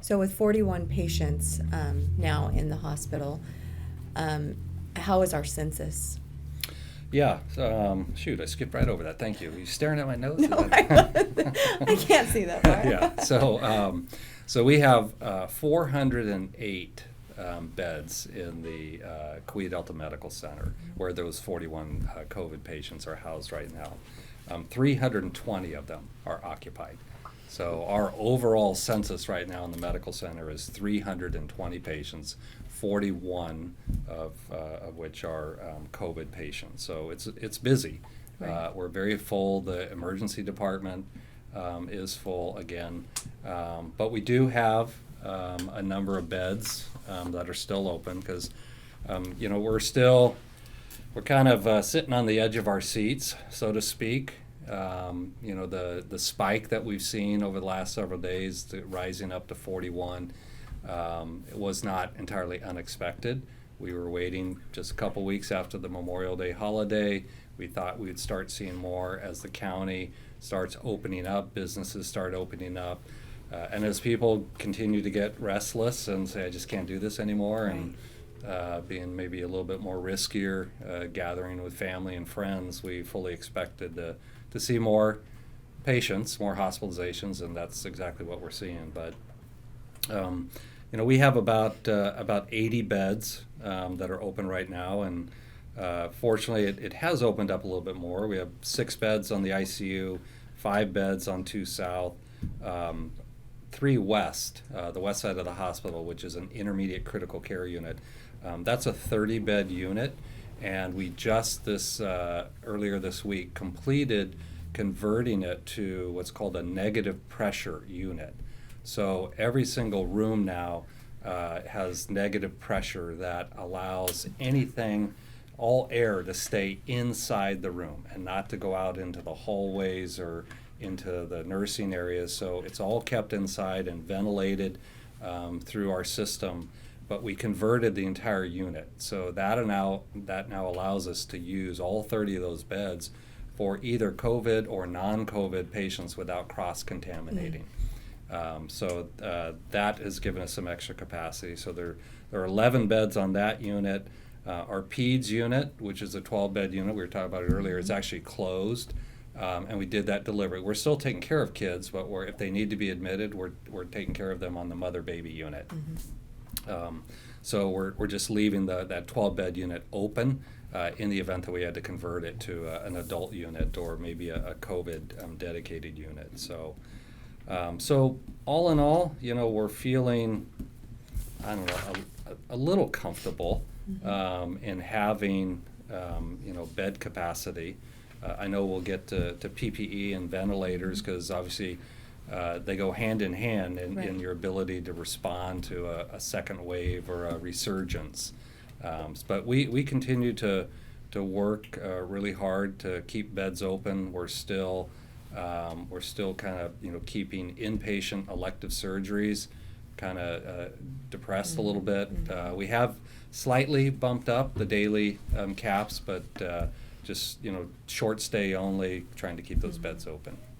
So with 41 patients now in the hospital, how is our census? Yeah, shoot, I skipped right over that. Thank you. Are you staring at my notes? No, I can't see that far. Yeah, so we have 408 beds in the Kaweah Delta Medical Center, where those 41 COVID patients are housed right now. 320 of them are occupied. So our overall census right now in the medical center is 320 patients, 41 of which are COVID patients. So it's busy. Right. We're very full. The emergency department is full again, but we do have a number of beds that are still open because we're kind of sitting on the edge of our seats, so to speak. The spike that we've seen over the last several days, rising up to 41, it was not entirely unexpected. We were waiting just a couple weeks after the Memorial Day holiday. We thought we'd start seeing more as the county starts opening up, businesses start opening up, and as people continue to get restless and say, I just can't do this anymore, and being maybe a little bit more riskier, gathering with family and friends, we fully expected to see more patients, more hospitalizations, and that's exactly what we're seeing. But we have about 80 beds that are open right now, and fortunately, it has opened up a little bit more. We have 6 beds on the ICU, 5 beds on 2 South, 3 West, the west side of the hospital, which is an intermediate critical care unit. That's a 30-bed unit, and we just earlier this week completed converting it to what's called a negative pressure unit. So every single room now has negative pressure that allows all air to stay inside the room and not to go out into the hallways or into the nursing areas. So it's all kept inside and ventilated through our system. But we converted the entire unit. So that now allows us to use all 30 of those beds for either COVID or non-COVID patients without cross-contaminating. So that has given us some extra capacity. So there are 11 beds on that unit. Our PEDS unit, which is a 12-bed unit, we were talking about it earlier, is actually closed, and we did that deliberately. We're still taking care of kids, but if they need to be admitted, we're taking care of them on the mother-baby unit. So we're just leaving that 12-bed unit open in the event that we had to convert it to an adult unit or maybe a COVID dedicated unit. So all in all, we're feeling, I don't know, a little comfortable in having bed capacity. I know we'll get to PPE and ventilators because obviously they go hand in hand in your ability to respond to a second wave or a resurgence. But we continue to work really hard to keep beds open. We're still kind of keeping inpatient elective surgeries kind of depressed a little bit. We have slightly bumped up the daily caps, but just short stay only, trying to keep those beds open.